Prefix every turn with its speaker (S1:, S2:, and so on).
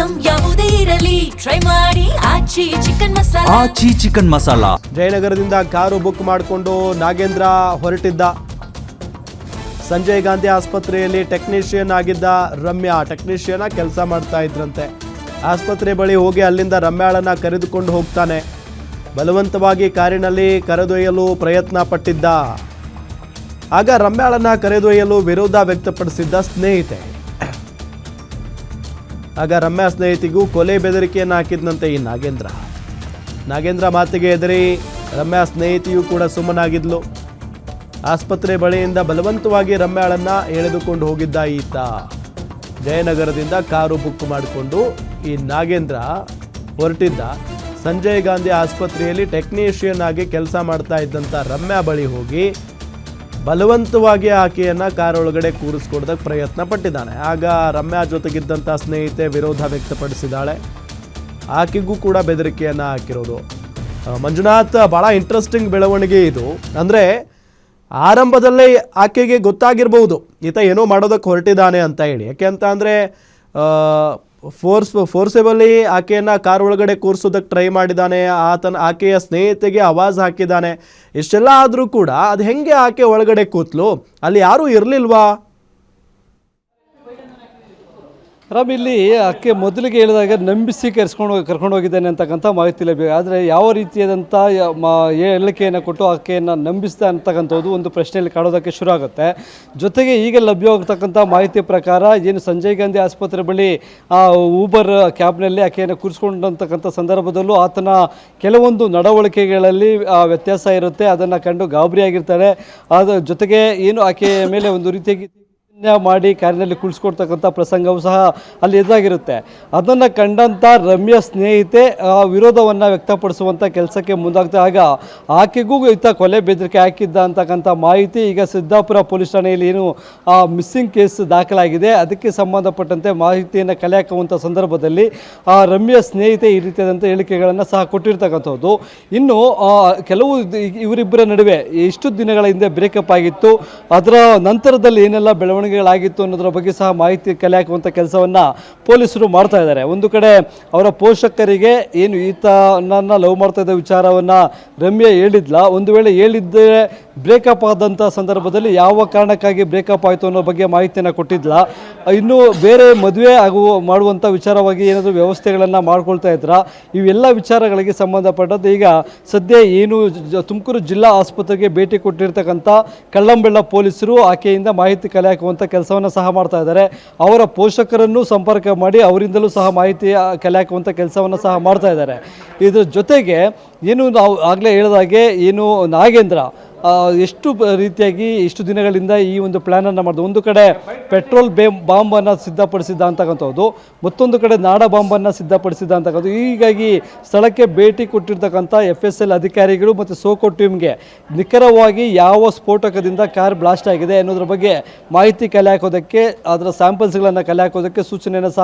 S1: Item ಯಾವುದೇ ಇರಲಿ try ಮಾಡಿ ಆಚಿ ಚಿಕನ್ ಮಸಾಲಾ.
S2: ಜಯನಗರದಿಂದ ಕಾರು ಬುಕ್ ಮಾಡಿಕೊಂಡು ನಾಗೇಂದ್ರ ಹೊರಟಿದ್ದ. ಸಂಜಯ್ ಗಾಂಧಿ ಆಸ್ಪತ್ರೆಯಲ್ಲಿ ಟೆಕ್ನಿಷಿಯನ್ ಆಗಿದ್ದ ರಮ್ಯಾ ಟೆಕ್ನಿಷಿಯನ್ ಕೆಲಸ ಮಾಡ್ತಾ ಇದ್ರಂತೆ. ಆಸ್ಪತ್ರೆ ಬಳಿ ಹೋಗಿ ಅಲ್ಲಿಂದ ರಮ್ಯಾಳನ್ನ ಕರೆದುಕೊಂಡು ಹೋಗ್ತಾನೆ. ಬಲವಂತವಾಗಿ ಕಾರಿನಲ್ಲಿ ಕರೆದೊಯ್ಯಲು ಪ್ರಯತ್ನ ಪಟ್ಟಿದ್ದ. ಆಗ ರಮ್ಯಾಳನ್ನ ಕರೆದೊಯ್ಯಲು ವಿರೋಧ ವ್ಯಕ್ತಪಡಿಸಿದ್ದ ಸ್ನೇಹಿತೆ. ಆಗ ರಮ್ಯಾ ಸ್ನೇಹಿತಿಗೂ ಕೊಲೆ ಬೆದರಿಕೆಯನ್ನು ಹಾಕಿದ್ನಂತೆ ಈ ನಾಗೇಂದ್ರ ಮಾತಿಗೆ ಹೆದರಿ ರಮ್ಯಾ ಸ್ನೇಹಿತಿಯೂ ಕೂಡ ಸುಮ್ಮನಾಗಿದ್ಲು. ಆಸ್ಪತ್ರೆ ಬಳಿಯಿಂದ ಬಲವಂತವಾಗಿ ರಮ್ಯಾಳನ್ನ ಎಳೆದುಕೊಂಡು ಹೋಗಿದ್ದ ಈತ. ಜಯನಗರದಿಂದ ಕಾರು ಬುಕ್ ಮಾಡಿಕೊಂಡು ಈ ನಾಗೇಂದ್ರ ಹೊರಟಿದ್ದ. ಸಂಜಯ್ ಗಾಂಧಿ ಆಸ್ಪತ್ರೆಯಲ್ಲಿ ಟೆಕ್ನಿಷಿಯನ್ ಆಗಿ ಕೆಲಸ ಮಾಡ್ತಾ ಇದ್ದಂಥ ರಮ್ಯಾ ಬಳಿ ಹೋಗಿ ಬಲವಂತವಾಗಿ ಆಕೆಯನ್ನು ಕಾರ್ ಒಳಗಡೆ ಕೂರಿಸ್ಕೊಡೋದಕ್ಕೆ ಪ್ರಯತ್ನ ಪಟ್ಟಿದ್ದಾನೆ. ಆಗ ರಮ್ಯಾ ಜೊತೆಗಿದ್ದಂಥ ಸ್ನೇಹಿತೆ ವಿರೋಧ ವ್ಯಕ್ತಪಡಿಸಿದ್ದಾಳೆ. ಆಕೆಗೂ ಕೂಡ ಬೆದರಿಕೆಯನ್ನು ಹಾಕಿರೋದು. ಮಂಜುನಾಥ್, ಭಾಳ ಇಂಟ್ರೆಸ್ಟಿಂಗ್ ಬೆಳವಣಿಗೆ ಇದು. ಅಂದರೆ ಆರಂಭದಲ್ಲೇ ಆಕೆಗೆ ಗೊತ್ತಾಗಿರ್ಬೋದು ಈತ ಏನೋ ಮಾಡೋದಕ್ಕೆ ಹೊರಟಿದ್ದಾನೆ ಅಂತ ಹೇಳಿ. ಯಾಕೆ ಅಂತ ಅಂದರೆ ಫೋರ್ಸೆಬಲಿ ಆಕೆಯನ್ನು ಕಾರ್ ಒಳಗಡೆ ಕೂರಿಸೋದಕ್ಕೆ ಟ್ರೈ ಮಾಡಿದ್ದಾನೆ. ಆಕೆಯ ಸ್ನೇಹಿತೆಗೆ ಆವಾಜ್ ಹಾಕಿದ್ದಾನೆ. ಇಷ್ಟೆಲ್ಲ ಆದರೂ ಕೂಡ ಅದು ಹೆಂಗೆ ಆಕೆ ಒಳಗಡೆ ಕೂತ್ಲು? ಅಲ್ಲಿ ಯಾರೂ ಇರಲಿಲ್ವಾ?
S3: ರಾಮ್, ಇಲ್ಲಿ ಆಕೆ ಮೊದಲಿಗೆ ಹೇಳಿದಾಗ ನಂಬಿಸಿ ಕರ್ಕೊಂಡು ಹೋಗಿದ್ದಾನೆ ಅಂತಕ್ಕಂಥ ಮಾಹಿತಿ ಲಭ್ಯ. ಆದರೆ ಯಾವ ರೀತಿಯಾದಂಥ ಹೇಳಿಕೆಯನ್ನು ಕೊಟ್ಟು ಆಕೆಯನ್ನು ನಂಬಿಸ್ತಾ ಅಂತಕ್ಕಂಥದ್ದು ಒಂದು ಪ್ರಶ್ನೆಯಲ್ಲಿ ಕಾಡೋದಕ್ಕೆ ಶುರು ಆಗುತ್ತೆ. ಜೊತೆಗೆ ಈಗ ಲಭ್ಯವಾಗತಕ್ಕಂಥ ಮಾಹಿತಿ ಪ್ರಕಾರ ಏನು ಸಂಜಯ್ ಗಾಂಧಿ ಆಸ್ಪತ್ರೆ ಬಳಿ ಊಬರ್ ಕ್ಯಾಬ್ನಲ್ಲಿ ಆಕೆಯನ್ನು ಕೂರಿಸ್ಕೊಂಡಂತಕ್ಕಂಥ ಸಂದರ್ಭದಲ್ಲೂ ಆತನ ಕೆಲವೊಂದು ನಡವಳಿಕೆಗಳಲ್ಲಿ ವ್ಯತ್ಯಾಸ ಇರುತ್ತೆ. ಅದನ್ನು ಕಂಡು ಗಾಬರಿಯಾಗಿರ್ತಾಳೆ. ಅದರ ಜೊತೆಗೆ ಏನು ಆಕೆಯ ಮೇಲೆ ಒಂದು ರೀತಿಯಾಗಿ ಮಾಡಿ ಕಾರಿನಲ್ಲಿ ಕುಳಿಸ್ಕೊಡ್ತಕ್ಕಂಥ ಪ್ರಸಂಗವೂ ಸಹ ಅಲ್ಲಿ ಎದುರಾಗಿರುತ್ತೆ. ಅದನ್ನು ಕಂಡಂಥ ರಮ್ಯಾ ಸ್ನೇಹಿತೆ ವಿರೋಧವನ್ನು ವ್ಯಕ್ತಪಡಿಸುವಂಥ ಕೆಲಸಕ್ಕೆ ಮುಂದಾಗ್ತಾ. ಆಗ ಆಕೆಗೂ ಈತ ಕೊಲೆ ಬೆದರಿಕೆ ಹಾಕಿದ್ದ ಅಂತಕ್ಕಂಥ ಮಾಹಿತಿ ಈಗ ಸಿದ್ದಾಪುರ ಪೊಲೀಸ್ ಠಾಣೆಯಲ್ಲಿ ಏನು ಮಿಸ್ಸಿಂಗ್ ಕೇಸ್ ದಾಖಲಾಗಿದೆ. ಅದಕ್ಕೆ ಸಂಬಂಧಪಟ್ಟಂತೆ ಮಾಹಿತಿಯನ್ನು ಕಲೆ ಹಾಕುವಂಥ ಸಂದರ್ಭದಲ್ಲಿ ರಮ್ಯಾ ಸ್ನೇಹಿತೆ ಈ ರೀತಿಯಾದಂಥ ಹೇಳಿಕೆಗಳನ್ನು ಸಹ ಕೊಟ್ಟಿರ್ತಕ್ಕಂಥದ್ದು. ಇನ್ನು ಕೆಲವು ಇವರಿಬ್ಬರ ನಡುವೆ ಇಷ್ಟು ದಿನಗಳ ಹಿಂದೆ ಬ್ರೇಕಪ್ ಆಗಿತ್ತು. ಅದರ ನಂತರದಲ್ಲಿ ಏನೆಲ್ಲ ಬೆಳವಣಿಗೆಗಳಾಗಿತ್ತು ಅನ್ನೋದರ ಬಗ್ಗೆ ಸಹ ಮಾಹಿತಿ ಕಲೆ ಹಾಕುವಂಥ ಕೆಲಸವನ್ನು ಪೊಲೀಸರು ಮಾಡ್ತಾ ಇದ್ದಾರೆ. ಒಂದು ಕಡೆ ಅವರ ಪೋಷಕರಿಗೆ ಏನು ಈತ ನನ್ನ ಲವ್ ಮಾಡ್ತಾ ಇದ್ದ ವಿಚಾರವನ್ನು ರಮ್ಯಾ ಹೇಳಿದ್ಲ. ಒಂದು ವೇಳೆ ಹೇಳಿದ್ದೇ ಬ್ರೇಕಪ್ ಆದಂಥ ಸಂದರ್ಭದಲ್ಲಿ ಯಾವ ಕಾರಣಕ್ಕಾಗಿ ಬ್ರೇಕಪ್ ಆಯಿತು ಅನ್ನೋ ಬಗ್ಗೆ ಮಾಹಿತಿಯನ್ನು ಕೊಟ್ಟಿದ್ಲ. ಇನ್ನು ಬೇರೆ ಮದುವೆ ಮಾಡುವಂಥ ವಿಚಾರವಾಗಿ ಏನಾದರೂ ವ್ಯವಸ್ಥೆಗಳನ್ನು ಮಾಡ್ಕೊಳ್ತಾ ಇದ್ರ. ಇವೆಲ್ಲ ವಿಚಾರಗಳಿಗೆ ಸಂಬಂಧಪಟ್ಟಂತೆ ಈಗ ಸದ್ಯ ಏನು ತುಮಕೂರು ಜಿಲ್ಲಾ ಆಸ್ಪತ್ರೆಗೆ ಭೇಟಿ ಕೊಟ್ಟಿರ್ತಕ್ಕಂಥ ಕಳ್ಳಂಬೆಳ್ಳ ಪೊಲೀಸರು ಆಕೆಯಿಂದ ಮಾಹಿತಿ ಕಲೆ ಹಾಕುವಂಥ ಕೆಲಸವನ್ನು ಸಹ ಮಾಡ್ತಾ ಇದ್ದಾರೆ. ಅವರ ಪೋಷಕರನ್ನು ಸಂಪರ್ಕ ಮಾಡಿ ಅವರಿಂದಲೂ ಸಹ ಮಾಹಿತಿ ಕಲೆ ಹಾಕುವಂಥ ಕೆಲಸವನ್ನು ಸಹ ಮಾಡ್ತಾ ಇದ್ದಾರೆ. ಇದ್ರ ಜೊತೆಗೆ ಏನು ನಾವು ಆಗಲೇ ಹೇಳಿದಾಗೆ ಏನು ನಾಗೇಂದ್ರ ಎಷ್ಟು ರೀತಿಯಾಗಿ ಇಷ್ಟು ದಿನಗಳಿಂದ ಈ ಒಂದು ಪ್ಲ್ಯಾನನ್ನು ಮಾಡಿದೆ. ಒಂದು ಕಡೆ ಪೆಟ್ರೋಲ್ ಬಾಂಬನ್ನು ಸಿದ್ಧಪಡಿಸಿದ್ದ ಅಂತಕ್ಕಂಥದ್ದು, ಮತ್ತೊಂದು ಕಡೆ ನಾಡ ಬಾಂಬನ್ನು ಸಿದ್ಧಪಡಿಸಿದ್ದ ಅಂತಕ್ಕಂಥದ್ದು. ಹೀಗಾಗಿ ಸ್ಥಳಕ್ಕೆ ಭೇಟಿ ಕೊಟ್ಟಿರ್ತಕ್ಕಂಥ FSL ಅಧಿಕಾರಿಗಳು ಮತ್ತು ಸೋಕೋ ಟೀಮ್ಗೆ ನಿಖರವಾಗಿ ಯಾವ ಸ್ಫೋಟಕದಿಂದ ಕಾರ್ ಬ್ಲಾಸ್ಟ್ ಆಗಿದೆ ಅನ್ನೋದ್ರ ಬಗ್ಗೆ ಮಾಹಿತಿ ಕಲೆ ಹಾಕೋದಕ್ಕೆ, ಅದರ ಸ್ಯಾಂಪಲ್ಸ್ಗಳನ್ನು ಕಲೆ ಹಾಕೋದಕ್ಕೆ ಸೂಚನೆಯನ್ನು ಸಹ